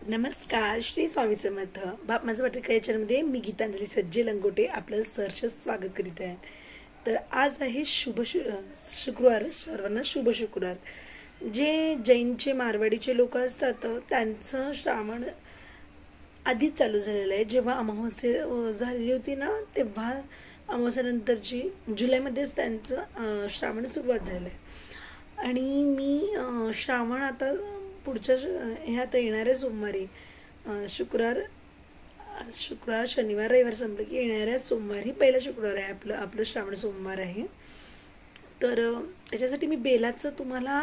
नमस्कार, श्री स्वामी समर्थ. बाप माझं वाटतं या चॅनलमध्ये मी गीतांजली सज्जे लंगोटे आपलं सहर्ष स्वागत करीत आहे. तर आज आहे शुक्रवार, सर्वांना शुभ शुक्रवार. जे जैनचे मारवाडीचे लोक असतात त्यांचं श्रावण आधीच चालू झालेलं आहे. जेव्हा अमावस्या झालेली होती ना, तेव्हा अमावस्यानंतरची जुलैमध्येच त्यांचं श्रावण सुरुवात झालं आहे. आणि मी श्रावण आता पुढच्या ह्यात येणाऱ्या सोमवारी शुक्रवार शनिवार रविवार संपलं की येणाऱ्या सोमवारी पहिला शुक्रवार आहे. आपलं श्रावण सोमवार आहे. तर त्याच्यासाठी मी बेलाचं तुम्हाला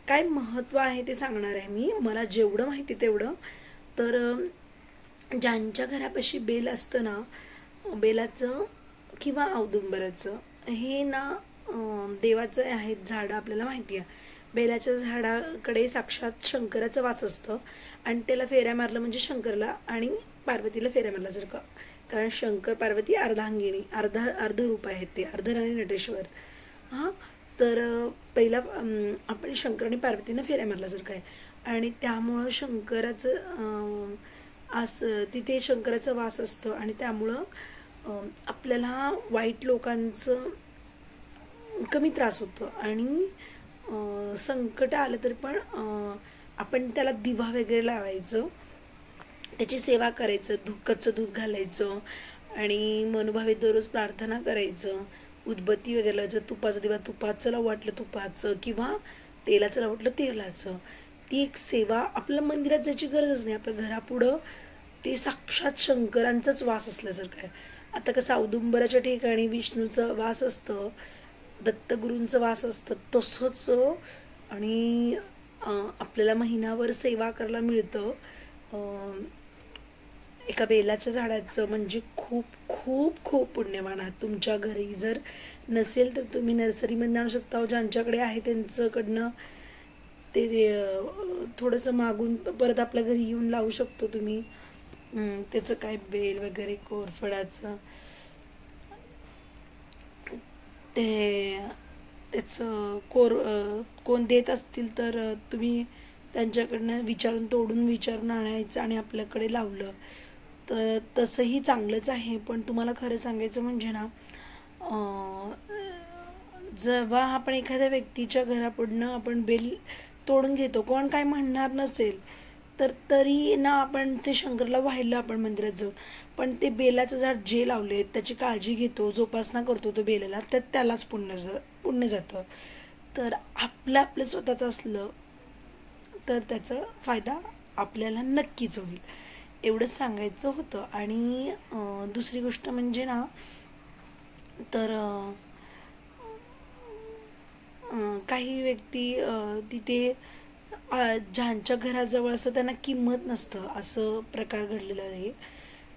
काय महत्त्व आहे ते सांगणार आहे. मला जेवढं माहिती तेवढं. तर ज्यांच्या घरापाशी बेल असतं ना, बेलाचं किंवा औदुंबराचं हे ना देवाचं आहेत झाडं, आपल्याला माहिती आहे. बेलाच्या झाडाकडे साक्षात शंकराचं वास असतं आणि त्याला फेऱ्या मारलं म्हणजे शंकरला आणि पार्वतीला फेऱ्या मारल्यासारखं. कारण शंकर पार्वती अर्धांगिणी, अर्ध रूप आहेत ते, अर्धराणी नटेश्वर. तर पहिला आपण शंकर आणि पार्वतीनं फेऱ्या मारल्यासारखं आहे. आणि त्यामुळं शंकराचं तिथे शंकराचं वास असतं आणि त्यामुळं आपल्याला वाईट लोकांचं कमी त्रास होतो. आणि संकट आलं तरी पण आपण त्याला दिवा वगैरे लावायचं, त्याची सेवा करायचं, कच्चं दूध घालायचं आणि मनोभावे दररोज प्रार्थना करायचं, उदबत्ती वगैरे लावायचं, तुपाचा दिवा तुपाचं लावू वाटलं तुपाचं किंवा तेलाचं लावू वाटलं तेलाचं. ती एक सेवा. आपल्या मंदिरात जायची गरजच नाही. आपल्या घरापुढं ते साक्षात शंकरांचाच वास असल्यासारखं आहे. आता कसं औदुंबराच्या ठिकाणी विष्णूचा वास असतं, दत्तगुरूंचं वास असतं, तसंच आणि आपल्याला महिनाभर सेवा करायला मिळतं एका बेलाच्या झाडाचं. म्हणजे खूप खूप खूप पुण्यवान आहात. तुमच्या घरी जर नसेल तर तुम्ही नर्सरीमध्ये आणू शकता. ज्यांच्याकडे आहे त्यांच्याकडनं ते थोडंसं मागून परत आपल्या घरी येऊन लावू शकतो तुम्ही. त्याचं काय बेल वगैरे कोरफडाचं त्याचं कोण देत असतील तर तुम्ही त्यांच्याकडनं तोडून विचारून आणायचं आणि आपल्याकडे लावलं तर तसंही चांगलंच आहे. पण तुम्हाला खरं सांगायचं म्हणजे ना, जेव्हा आपण एखाद्या व्यक्तीच्या घरापुढनं आपण बेल तोडून घेतो, कोण काय म्हणणार नसेल तर तरी ना आपण ते शंकरला वाहिलं आपण मंदिरात जाऊन, पण ते बेलाचं झाड जे लावले त्याची काळजी घेतो, जोपासना करतो तो बेलाला, तर त्यालाच पुण्य जातं. तर आपलं स्वतःचं असलं तर त्याचा फायदा आपल्याला नक्कीच होईल, एवढंच सांगायचं होतं. आणि दुसरी गोष्ट म्हणजे ना, तर काही व्यक्ती तिथे ज्यांच्या घराजवळ असं त्यांना किंमत नसतं, असं प्रकार घडलेला आहे.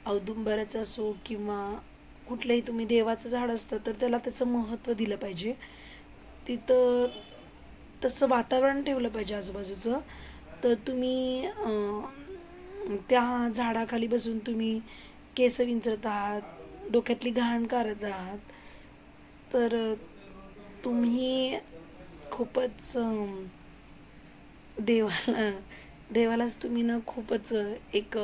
औदुंबराचं असो किंवा कुठलंही तुम्ही देवाचं झाड असतं तर त्याला त्याचं महत्त्व दिलं पाहिजे. तिथं तसं वातावरण ठेवलं पाहिजे आजूबाजूचं. तर तुम्ही त्या झाडाखाली बसून तुम्ही केस विंचरत आहात, डोक्यातली घाण काढत आहात, तर तुम्ही खूपच देवालाच तुम्ही ना खूपच एक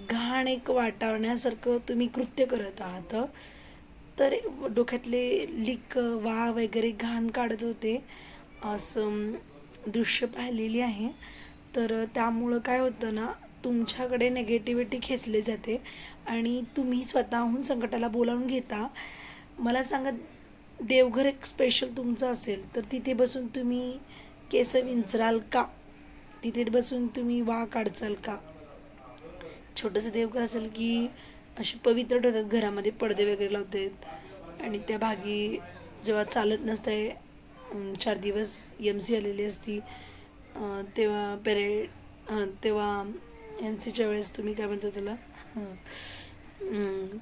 घाण वाटावण्यासारखं तुम्ही कृत्य करत आहात. तर डोक्यातले वा वगैरे घाण काढत होते, असं दृश्य पाहिलेली आहे. तर त्यामुळं काय होतं ना, तुमच्याकडे नेगेटिव्हिटी खेचली जाते आणि तुम्ही स्वतःहून संकटाला बोलावून घेता. मला सांगा, देवघर एक स्पेशल तुमचं असेल तर तिथे बसून तुम्ही केस विंचराल का? तिथे बसून तुम्ही वा काढचाल का? छोटंसं देवघर असेल की अशी पवित्र ठेवतात, घरामध्ये पडदे वगैरे लावतात आणि त्या भागी जेव्हा चालत नसते 4 दिवस MC आलेली असती, तेव्हा MC वेळेस तुम्ही काय म्हणता त्याला,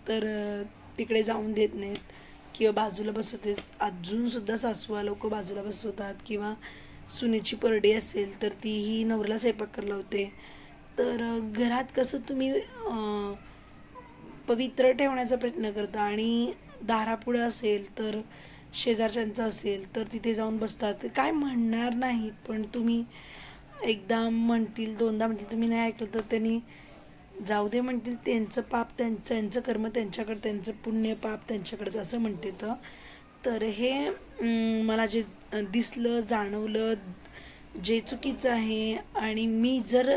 तर तिकडे जाऊन देत नाहीत किंवा बाजूला बसवतात. अजूनसुद्धा सासवा लोक बाजूला बसवतात. किंवा सुनेची परडी असेल तर तीही नवऱ्याला स्वयंपाक करायला लावते. तर घरात कसं तुम्ही पवित्र ठेवण्याचा प्रयत्न करता आणि दारापुढं असेल तर शेजारच्यांचं असेल तर तिथे जाऊन बसतात, काय म्हणणार नाहीत, पण तुम्ही एकदा म्हणतील, दोनदा म्हणतील, तुम्ही नाही ऐकलं तर त्यांनी जाऊ दे म्हणतील, त्यांचं पाप त्यांचं कर्म त्यांच्याकडे, त्यांचं पुण्य पाप त्यांच्याकडेच असं म्हणते. तर हे मला जे दिसलं, जाणवलं, जे चुकीचं आहे, आणि मी जर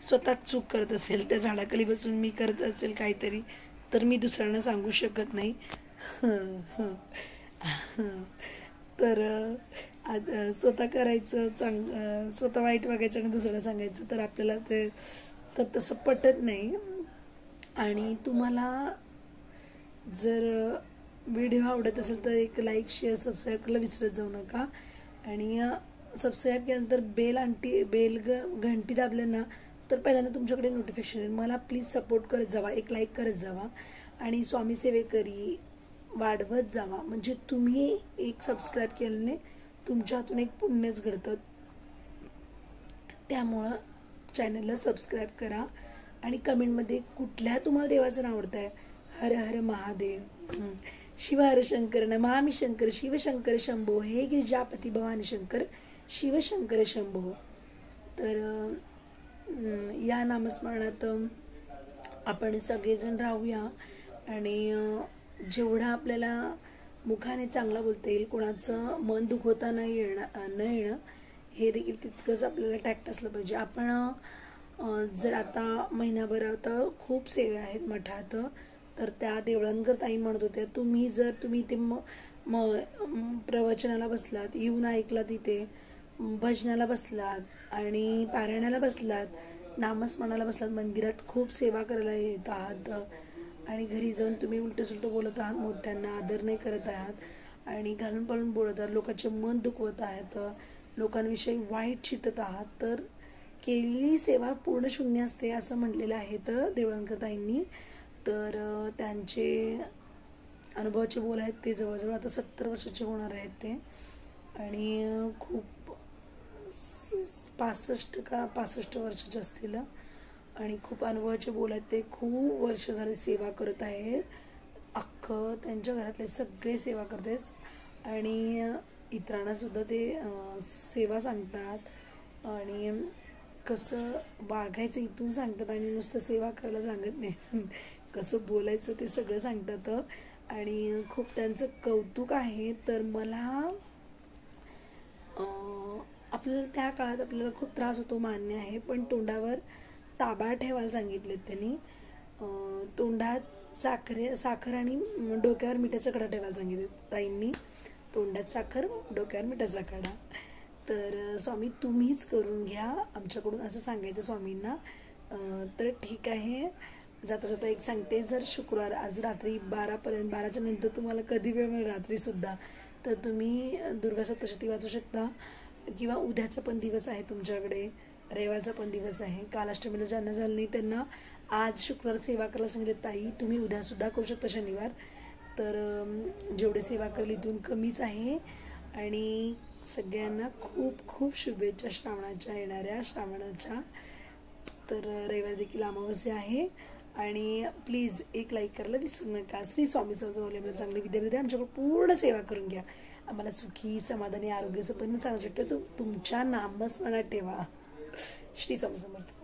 स्वतः चूक करत असेल, त्या झाडाखाली बसून मी करत असेल काहीतरी, तर मी दुसऱ्यांना सांगू शकत नाही. तर स्वतः करायचं स्वतः वाईट वागायचं आणि दुसऱ्याला सांगायचं, तर आपल्याला ते तर तसं पटत नाही. आणि तुम्हाला जर व्हिडिओ आवडत असेल तर एक लाईक, शेअर, सबस्क्राईब करायला विसरत जाऊ नका. आणि सबस्क्राईब केल्यानंतर बेल घंटी दाबले ना, तर पहिल्यांदा तुमच्याकडे नोटिफिकेशन येईल. मला प्लीज सपोर्ट करत जावा, एक लाईक करत जावा आणि स्वामी सेवेकरी वाढवत जावा. म्हणजे तुम्ही एक सबस्क्राईब केल्याने तुमच्या हातून एक पुण्यच घडतं. त्यामुळं चॅनलला सबस्क्राईब करा आणि कमेंटमध्ये कुठल्या तुम्हाला देवाचं नाव आवडतं आहे. हर हर महादेव, शिव हर शंकर, नमामि शंकर, शिवशंकर शंभो, हे गिरिजापती भवानी शंकर, शिवशंकर शंभो. तर या नामस्मरणात आपण सगळेजण राहूया. आणि जेवढं आपल्याला मुखाने चांगलं बोलता येईल, कोणाचं मन दुखवता न येणं हे देखील तितकंच आपल्याला टॅक्ट असलं पाहिजे. आपण जर आता महिनाभरात खूप सेवा आहेत मठात, तर त्या देवळणकर ताई म्हणत होत्या, तुम्ही ते प्रवचनाला बसलात, येऊन ऐकलात, इथे भजनाला बसलात आणि पारायणाला बसलात, नामस्मरणाला बसलात, मंदिरात खूप सेवा करायला येत आहात, आणि घरी जाऊन तुम्ही उलटं सुलटं बोलत आहात, मोठ्यांना आदर नाही करत आहात आणि घालून पळून बोलत आहात, लोकांचे मन दुखवत आहात, लोकांविषयी वाईट चिंतत आहात, तर केलेली सेवा पूर्ण शून्य असते असं म्हटलेलं आहे देवळणकर ताईंनी. तर त्यांचे अनुभवाचे बोल आहेत ते जवळजवळ आता 70 वर्षाचे होणार आहेत ते. आणि खूप 65 वर्षाचे असतील आणि खूप अनुभवाचे बोल आहेत ते. खूप वर्ष झाले सेवा करत आहेत. अख्खं त्यांच्या घरातले सगळे सेवा करतात आणि इतरांना सुद्धा ते सेवा सांगतात आणि कसं वागायचं इथून सांगतात आणि नुसतं सेवा करायला सांगत नाही, कसं बोलायचं ते सगळं सांगतात. आणि खूप त्यांचं कौतुक आहे. तर मला आपल्याला त्या काळात आपल्याला खूप त्रास होतो मान्य आहे, पण तोंडावर ताबा ठेवायला सांगितले त्यांनी. तोंडात साखर आणि डोक्यावर मिठाचा कडा ठेवायला सांगितले ताईंनी. तोंडात साखर, डोक्यावर मिठाचा कडा. तर स्वामी तुम्हीच करून घ्या आमच्याकडून असं सांगायचं स्वामींना. तर ठीक आहे, जाता जाता एक सांगते, जर शुक्रवार आज रात्री 12च्या नंतर तुम्हाला कधी वेळ मिळेल रात्रीसुद्धा, तर तुम्ही दुर्गा सप्तशती वाचू शकता. किंवा उद्याचा पण दिवस आहे तुमच्याकडे, रविवारचा पण दिवस आहे. काल अष्टमीला ज्यांना झालं नाही त्यांना आज शुक्रवार सेवा करायला सांगितले ताई, तुम्ही उद्यासुद्धा करू शकता शनिवार. तर जेवढे सेवा कराल इथून कमीच आहे. आणि सगळ्यांना खूप खूप शुभेच्छा येणाऱ्या श्रावणाच्या. तर रविवार देखील अमावस्या आहे आणि प्लीज एक लाईक करायला विसरू नका. श्री स्वामी समर्थ आम्हाला चांगले विद्यार्थी आमच्याकडे पूर्ण सेवा करून घ्या. आम्हाला सुखी, समाधानी, आरोग्याचं पण चांगलं तुमच्या नामस्मरणात ठेवा. श्री स्वामी समर्थ.